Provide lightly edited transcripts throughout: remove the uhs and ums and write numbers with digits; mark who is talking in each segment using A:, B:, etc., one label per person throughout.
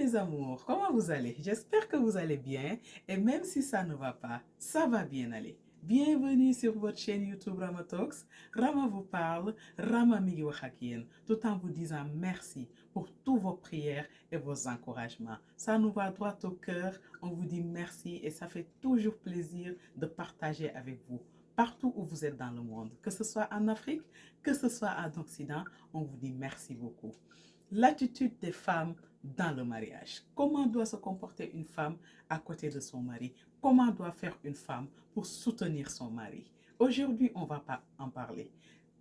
A: mes amours, comment vous allez? J'espère que vous allez bien et même si ça ne va pas, ça va bien aller. Bienvenue sur votre chaîne YouTube Rama Talks. Rama vous parle, Rama mi ngi wax ak yéen, tout en vous disant merci pour tous vos prières et vos encouragements. Ça nous va droit au cœur, on vous dit merci et ça fait toujours plaisir de partager avec vous. Partout où vous êtes dans le monde, que ce soit en Afrique, que ce soit en Occident, on vous dit merci beaucoup. L'attitude des femmes dans le mariage. Comment doit se comporter une femme à côté de son mari? Comment doit faire une femme pour soutenir son mari? Aujourd'hui, on ne va pas en parler.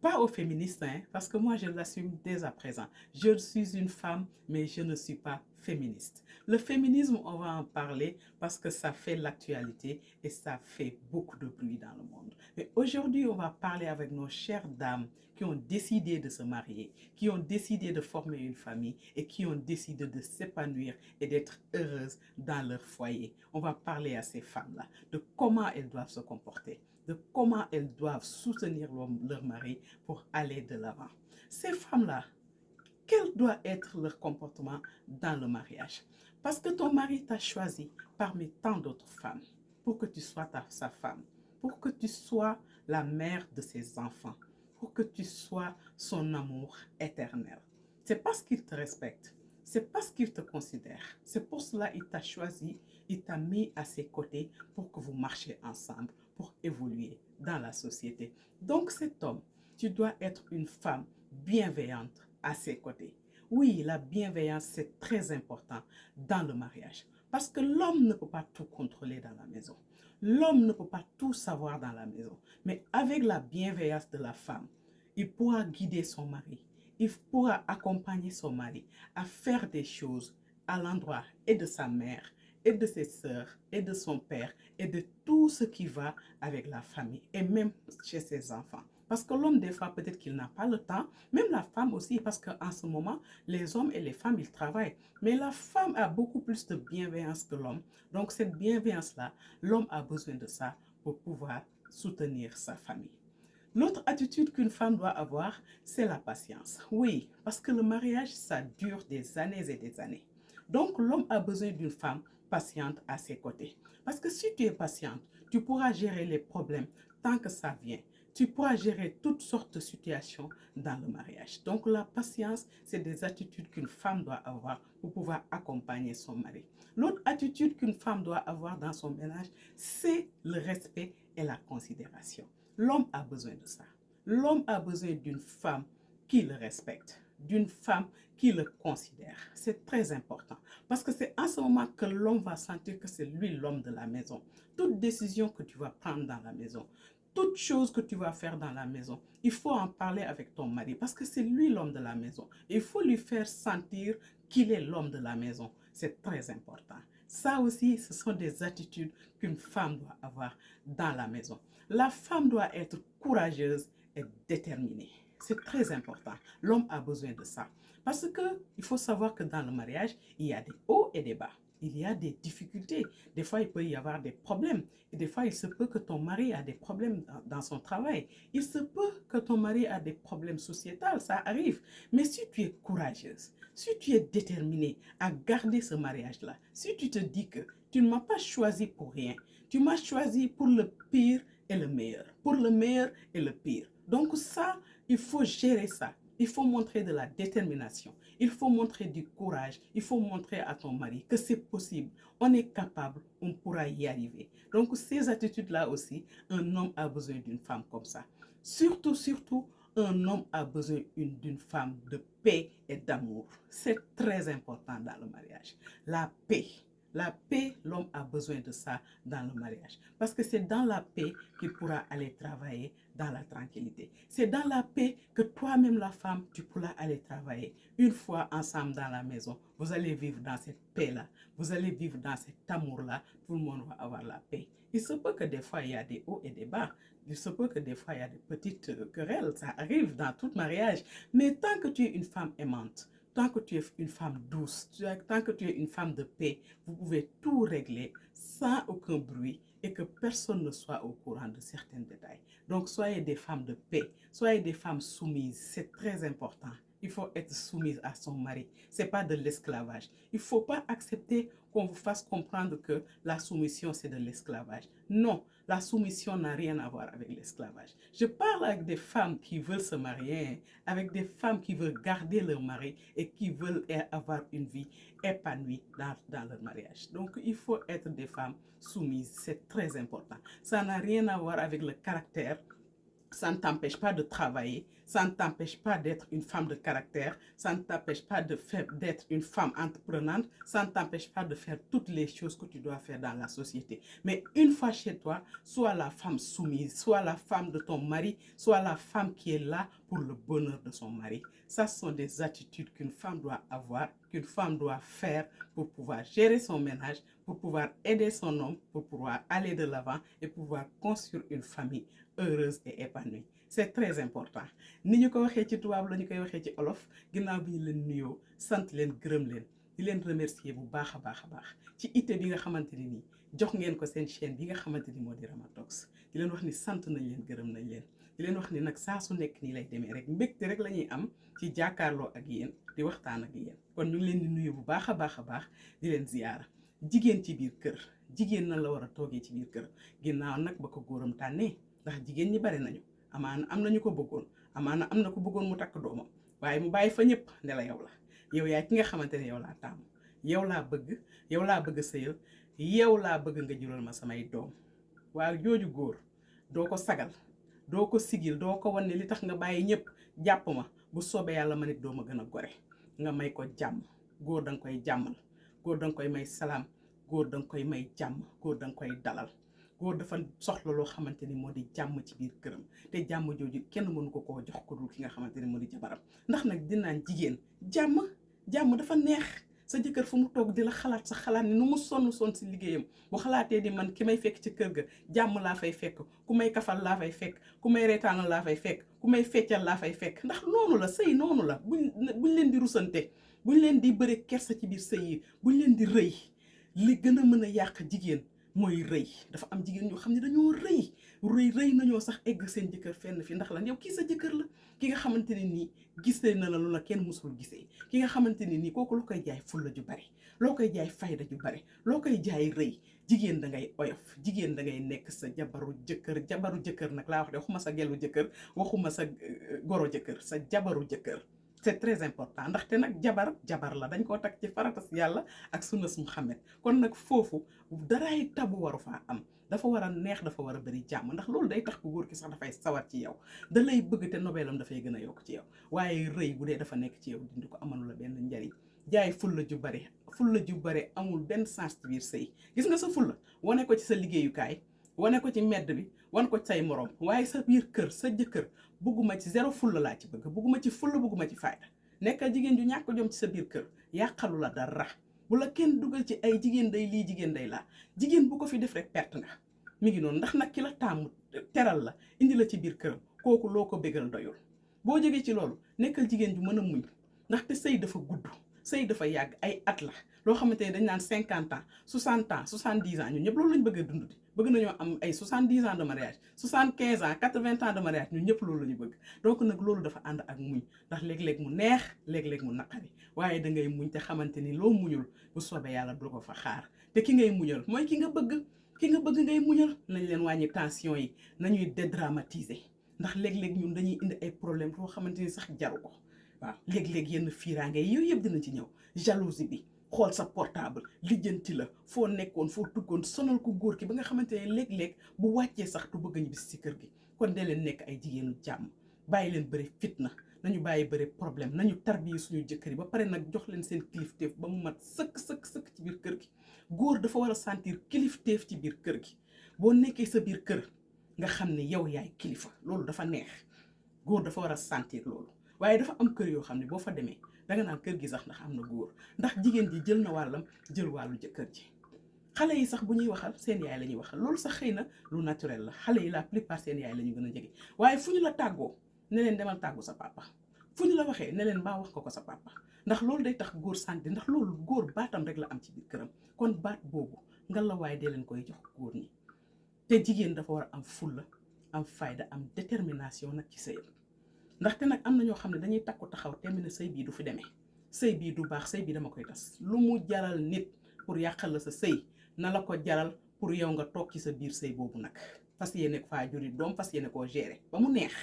A: Pas aux féministes, hein, parce que moi, je l'assume dès à présent. Je suis une femme, mais je ne suis pas féministe. Le féminisme, on va en parler parce que ça fait l'actualité et ça fait beaucoup de bruit dans le monde. Mais aujourd'hui, on va parler avec nos chères dames qui ont décidé de se marier, qui ont décidé de former une famille et qui ont décidé de s'épanouir et d'être heureuses dans leur foyer. On va parler à ces femmes-là de comment elles doivent se comporter, de comment elles doivent soutenir leur mari pour aller de l'avant. Ces femmes-là, quel doit être leur comportement dans le mariage? Parce que ton mari t'a choisi parmi tant d'autres femmes pour que tu sois sa femme, pour que tu sois la mère de ses enfants, pour que tu sois son amour éternel. C'est parce qu'il te respecte, c'est parce qu'il te considère. C'est pour cela qu'il t'a choisi, il t'a mis à ses côtés pour que vous marchiez ensemble, pour évoluer dans la société. Donc cet homme, tu dois être une femme bienveillante à ses côtés. Oui, la bienveillance, c'est très important dans le mariage. Parce que l'homme ne peut pas tout contrôler dans la maison. L'homme ne peut pas tout savoir dans la maison. Mais avec la bienveillance de la femme, il pourra guider son mari. Il pourra accompagner son mari à faire des choses à l'endroit et de sa mère, et de ses sœurs, et de son père, et de tout ce qui va avec la famille, et même chez ses enfants. Parce que l'homme, des fois, peut-être qu'il n'a pas le temps, même la femme aussi, parce qu'en ce moment, les hommes et les femmes, ils travaillent. Mais la femme a beaucoup plus de bienveillance que l'homme. Donc, cette bienveillance-là, l'homme a besoin de ça pour pouvoir soutenir sa famille. L'autre attitude qu'une femme doit avoir, c'est la patience. Oui, parce que le mariage, ça dure des années et des années. Donc, l'homme a besoin d'une femme patiente à ses côtés. Parce que si tu es patiente, tu pourras gérer les problèmes tant que ça vient. Tu pourras gérer toutes sortes de situations dans le mariage. Donc, la patience, c'est des attitudes qu'une femme doit avoir pour pouvoir accompagner son mari. L'autre attitude qu'une femme doit avoir dans son ménage, c'est le respect et la considération. L'homme a besoin de ça. L'homme a besoin d'une femme qui le respecte, d'une femme qui le considère. C'est très important parce que c'est en ce moment que l'homme va sentir que c'est lui l'homme de la maison. Toute décision que tu vas prendre dans la maison, toute chose que tu vas faire dans la maison, il faut en parler avec ton mari parce que c'est lui l'homme de la maison. Il faut lui faire sentir qu'il est l'homme de la maison. C'est très important. Ça aussi, ce sont des attitudes qu'une femme doit avoir dans la maison. La femme doit être courageuse et déterminée. C'est très important. L'homme a besoin de ça. Parce qu'il faut savoir que dans le mariage, il y a des hauts et des bas. Il y a des difficultés. Des fois, il peut y avoir des problèmes. Et des fois, il se peut que ton mari a des problèmes dans son travail. Il se peut que ton mari a des problèmes sociétals. Ça arrive. Mais si tu es courageuse, si tu es déterminée à garder ce mariage-là, si tu te dis que tu ne m'as pas choisi pour rien, tu m'as choisi pour le pire et le meilleur, pour le meilleur et le pire. Donc ça, il faut gérer ça. Il faut montrer de la détermination. Il faut montrer du courage. Il faut montrer à ton mari que c'est possible. On est capable, on pourra y arriver. Donc ces attitudes-là aussi, un homme a besoin d'une femme comme ça. Surtout, un homme a besoin d'une femme de paix et d'amour. C'est très important dans le mariage. La paix. La paix, l'homme a besoin de ça dans le mariage. Parce que c'est dans la paix qu'il pourra aller travailler dans la tranquillité. C'est dans la paix que toi-même, la femme, tu pourras aller travailler. Une fois ensemble dans la maison, vous allez vivre dans cette paix-là. Vous allez vivre dans cet amour-là. Tout le monde va avoir la paix. Il se peut que des fois, il y a des hauts et des bas. Il se peut que des fois, il y a des petites querelles. Ça arrive dans tout mariage. Mais tant que tu es une femme aimante, tant que tu es une femme douce, tant que tu es une femme de paix, vous pouvez tout régler sans aucun bruit et que personne ne soit au courant de certains détails. Donc, soyez des femmes de paix, soyez des femmes soumises, c'est très important. il faut être soumise à son mari. C'est pas de l'esclavage. Il faut pas accepter qu'on vous fasse comprendre que la soumission, c'est de l'esclavage. Non, la soumission n'a rien à voir avec l'esclavage. Je parle avec des femmes qui veulent se marier, avec des femmes qui veulent garder leur mari et qui veulent avoir une vie épanouie dans leur mariage. Donc, il faut être des femmes soumises. C'est très important. Ça n'a rien à voir avec le caractère. Ça ne t'empêche pas de travailler, ça ne t'empêche pas d'être une femme de caractère, ça ne t'empêche pas d'être une femme entreprenante, ça ne t'empêche pas de faire toutes les choses que tu dois faire dans la société. Mais une fois chez toi, sois la femme soumise, sois la femme de ton mari, sois la femme qui est là pour le bonheur de son mari. Ça, ce sont des attitudes qu'une femme doit avoir, qu'une femme doit faire pour pouvoir gérer son ménage, pour pouvoir aider son homme, pour pouvoir aller de l'avant et pouvoir construire une famille heureuse et épanouie. C'est très important. Ni ñu ko waxee ci tubaab la ñu koy waxee ci olof ginnaaw bi ñu leen nuyoo sant leen gërëm leen di leen remercier bu baax a baax ci ité bi nga xamante ni nii jox ngeen ko seen chaîne bi nga xamante ni moo di Rama Talks di leen wax ni sant nañ leen gërëm nañ leen di leen wax ni nag saa su nekk nii lay demee rek mbégte rek la ñuy am ci jàkkaarloo ak yéen di waxtaan ak yéen kon ñu ngi leen di nuyu bu baax a baax di leen ziyaara jigéen ci biir kër jigéen na la war a toogee ci biir kër ginnaaw nag ba ko góoram tànnee ndax jigéen ñi bari nañu amaana am nañu ko bëggoon amaana am na ko bëggoon mu takk doomam waaye mu bàyyi fa ñëpp ne la yow la yow yaay ki nga xamante ne yow laa taamu yow laa bëgg sëyal yow laa bëgg nga jural ma samay doom waaye jooju góor doo ko sagal doo ko sigil doo ko wan ne li tax nga bàyyi ñëpp jàpp ma bu soobee yàlla ma nit doo ma gën a gore nga may ko jàmm góor danga koy jàmmal góor danga koy may salaam góor danga koy may jàmm góor danga koy dalal góor dafa soxla loo xamante ni moo di jàmm ci biir këram te jàmm jooju kenn mënu ko koo jox ko dul ki nga xamante ni moo di jabaram ndax nag dinaan jigéen jàmm dafa neex sa jëkkër fu mu toog di la xalaat sa xalaat ni nu mu sonn si liggéeyam bu xalaatee di man ki may fekk ci kër ga jàmm laa fay fekk ku may kafal laa fay fekk ku may reetaanal laa fay fekk ku may feccal laa fay fekk ndax noonu la sëy noonu la buñ leen di rusante buñ leen di bëre kersa ci biir sëy yi buñ leen di rëy li gën a mën a yàq jigéen mooy rëy dafa am jigéen ñoo xam ne dañoo rëy nañoo sax egg seen jëkkër fenn fi ndax lan yow kii sa jëkkër la ki nga xamante ne nii gisee na la lu la kenn musul gisee ki nga xamante ne nii kooku loo koy jaay fulla ju bari loo koy jaay fayda ju bari loo koy jaay rëy jigéen da ngay oyof jigéen da ngay nekk sa jabaru jëkkër nag laa wax de waxuma sa gelu jëkkër waxuma sa goro jëkkër sa jabaru jëkkër c'est très important ndaxte nag jabar la dañ koo tag ci faratas yàlla ak sunnas Muhammad kon nag foofu daraay tabu waru faa am dafa war a neex dafa war a bëri jàmm ndax loolu day tax ku góor ki sax dafay sawar ci yow da lay bëgg te nobeelam dafay gën a yokk ci yow waaye rëy bu dee dafa nekk ci yow dindi ko amalu la benn njariñ jaay fulla ju bare amul benn sens ci biir sëy gis nga sa fulla wane ko ci sa liggéeyukaay wane ko ci mbedd bi wan ko ci say morom waaye sa biir kër sa jëkkër bugguma ci zéro fulla laa ci bëgg bugguma ci fulla bugguma ci fayda nekkal jigéen ju ñàkk jom ci sa biir kër yàqalu la dara bu la kenn dugal ci ay jigéen day lii jigéen day laa jigéen bu ko fi def rek perte nga mi ngi noonu ndax nag ki la taamu teral la indi la ci biir këram kooku loo ko bégal doyul boo jógee ci loolu nekkal jigéen ju mën a muñ ndaxte sëy dafa gudd sëy dafa yàgg ay at la loo xamante ne dañ naan 50 ans 60 ans 70 ans ñun ñëpp loolu lañ bëgg a dund di bëgg nañoo am ay 70 ans de mariage 75 ans 80 ans de mariage ñun ñëpp loolu la ñu bëgg donc nag loolu dafa ànd ak muñ ndax léeg-léeg mu neex léeg-léeg mu naqari waaye da ngay muñ te xamante ni loo muñul bu soobee yàlla du ko fa xaar te ki ngay muñal mooy ki nga bëgg ngay muñal nañ leen wàññi tension yi nañuy dédramatiser ndax léeg-léeg ñun dañuy indi ay problème loo xamante ni sax jaru ko waaw léeg-léeg yenn fiiraange yi yooyu yëpp dina ci ñëw jalousie bi xool sa portable lijjanti la foo nekkoon foo tuggoon sonal ko góor ki ba nga xamante ne léeg-léeg bu wàccee sax du bëgg a ñibbi ci kër gi kon dee leen nekk ay jigéenu jàmm bàyyi leen bëri fitna nañu bàyyi bëri problème nañu tarbiye suñu jëkkër yi ba pare nag jox leen seen kilifteef ba mu mat sëkk ci biir kër gi góor dafa war a sentir kilifteef ci biir kër gi boo nekkee sa biir kër nga xam ne yow yaay kilifa loolu dafa neex góor dafa war a sentir loolu waaye dafa am kër yoo xam ne boo fa demee danga naan kër gi sax ndax am na góor ndax jigéen ji jël na wàllam jël wàllu jëkkër ji xale yi sax bu ñuy waxal seen yaay la ñuy waxal loolu sax xëy na lu naturel la xale yi la plupart seen yaay la ñu gën a jege waaye fu ñu la tàggoo ne leen demal tàggu sa papa fu ñu la waxee ne leen mbaa wax ko sa papa ndax loolu day tax góor santi ndax loolu góor baatam rek la am ci biir këram kon baat boobu nga la waaye dee leen koy jox góor ñi te jigéen dafa war a am fulla am fayda am détermination nag ci sëyam ndaxte nag am na ñoo xam ne dañuy takku taxaw temmi ne sëy bii du fi demee sëy bii du baax sëy bii dama koy tas lu mu jaral nit pour yàqal la sa sëy na la ko jaral pour yow nga toog ci sa biir sëy boobu nag fas yéene ko faa juri doom fas yéene koo gérer ba mu neex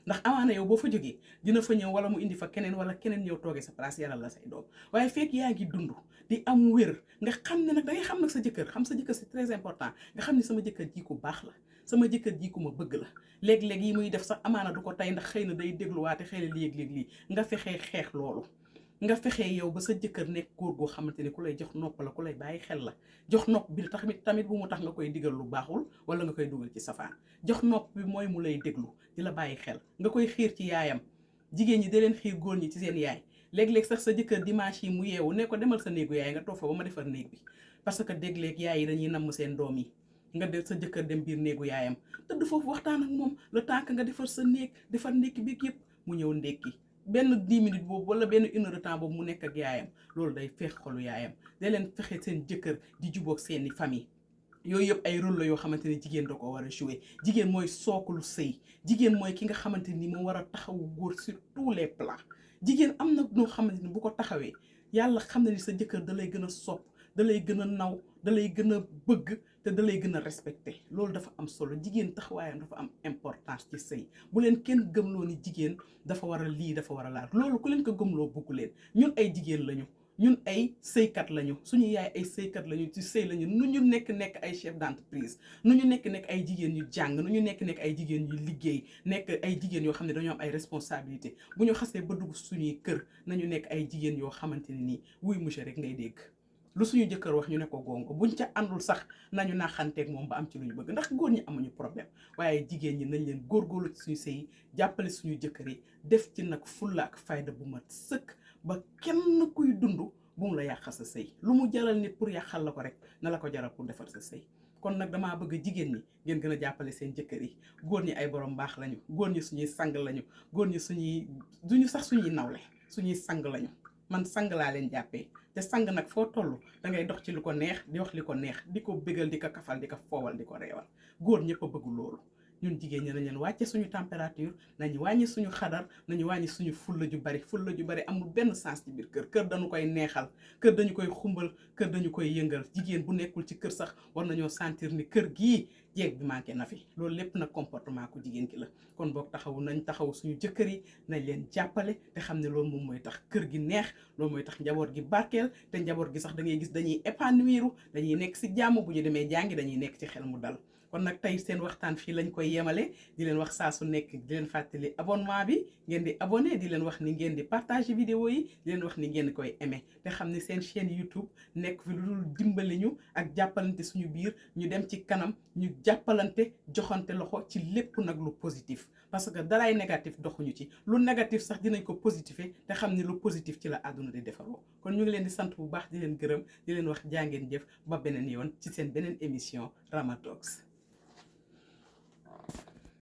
A: ndax amaana yow boo fa jógee dina fa ñëw wala mu indi fa keneen wala keneen ñëw toogee sa place yaral la say doom waaye fekk yaa ngi dund di am wér nga xam ne nag da ngay xam nag sa jëkkër xam sa jëkkër c'est très important nga xam ne sama jëkkër ji ku baax la sama jëkkër ji ku ma bëgg la léeg-léeg yi muy def sax amaana du ko tey ndax xëy na day dégluwaate xëy na léeg-léeg lii nga fexee xeex loolu nga fexee yow ba sa jëkkër nekk góor goo xamante ne ku lay jox nopp la ku lay bàyyi xel la jox nopp bi tamit bu mu tax nga koy digal lu baaxul wala nga koy dugal ci safaan jox nopp bi mooy mu lay déglu di la bàyyi xel nga koy xiir ci yaayam jigéen ñi da leen xiir góor ñi ci seen yaay léeg-léeg sax sa jëkkër dimanche yi mu yeewu ne ko demal sa néegu yaay nga toog fa ba ma defar néeg bi parce que dégleeg yaay yi dañuy namm seen doom yi nga def sa jëkkër dem biir néegu yaayam tëdd foofu waxtaan ak moom le temps que nga defar sa néeg defar ndékki bi yëpp mu ñëw ndékki benn 10 minutes boobu wala benn 1 heure de temps boobu mu nekk ak yaayam loolu day feex xolu yaayam da leen fexe seen jëkkër di jubóog seeni famille yooyu yëpp ay rôle la yoo xamante ne jigéen da ko war a jouer jigéen mooy sookulu sëy jigéen mooy ki nga xamante ni moo war a taxawu góor sur tous les plans jigéen am na noo xamante ni bu ko taxawee yàlla xam na ni sa jëkkër da lay gën a sopp da lay gën a naw da lay gën a bëgg te da lay gën a respecté loolu dafa am solo jigéen taxawaayam dafa am importance ci sëy bu leen kenn gëmloo ni jigéen dafa war a lii dafa war a laal loolu ku leen ko gëmloo bëggu leen ñun ay jigéen lañu ñun ay sëykat lañu suñu yaay ay sëykat lañu ci sëy lañu nu ñu nekk ay chef d'entreprise nu ñu nekk ay jigéen yu jàng nu ñu nekk ay jigéen yu liggéey nekk ay jigéen yoo xam ne dañoo am ay responsabilité bu ñu xasee ba dugg suñuy kër nañu nekk ay jigéen yoo xamante ne nii wuy monsieur rek ngay dégg lu suñu jëkkër wax ñu ne ko gongo buñ ca àndul sax nañu naxanteeg moom ba am ci lu ñu bëgg ndax góor ñi amuñu problème waaye jigéen ñi nañ leen góorgóorlu ci suñu sëy jàppale suñu jëkkër yi def ci nag fulla ak fayda bu mat sëkk ba kenn kuy dund bu mu la yàqal sa sëy lu mu jaral nit pour yàqal la ko rek na la ko jaral pour defar sa sëy kon nag damaa bëgg jigéen ñi ngeen gën a jàppale seen jëkkër yi góor ñi ay borom baax lañu góor ñi suñuy sang lañu góor ñi duñu sax suñuy nawle suñuy sang lañu man sang laa leen jàppee te sang nag foo toll da ngay dox ci lu ko neex di wax li ko neex di ko bégal di ko kafal di ko foowal di ko reewal góor ñëpp a bëgg loolu ñun jigéen ñi nañ leen wàcce suñu température nañu wàññi suñu xadar nañu wàññi suñu fulla ju bari amul benn sens ci biir kër dañu koy neexal kër dañu koy xumbal kër dañu koy yëngal jigéen bu nekkul ci kër sax war nañoo sentir ni kër gii jeeg bi manqué na fi loolu lépp nag comportement ku jigéen ki la kon boog taxaw suñu jëkkër yi nañ leen jàppale te xam ne loolu moom mooy tax kër gi neex loolu mooy tax njaboot gi barkeel te njaboot gi sax da ngay gis dañuy épanouir dañuy nekk si jàmm bu ñu demee jàngi dañuy nekk ci xel mu dal kon nag tey seen waxtaan fii lañ koy yemale di leen wax saa su nekk di leen fàttali abonnement bi ngeen di abonné di leen wax ni ngeen di partager vidéo yi di leen wax ni ngeen koy aimé te xam ni seen chaîne YouTube nekk fi lu dul dimbali ñu ak jàppalante suñu biir ñu dem ci kanam ñu jàppalante joxante loxo ci lépp nag lu positif parce que daraay négatif doxuñu ci lu négatif sax dinañ ko positifé te xam ni lu positif ci la àdduna di defaroo kon ñu ngi leen di sant bu baax di leen gërëm di leen wax jaa ngeen jëf ba beneen yoon ci seen beneen émission Rama Talks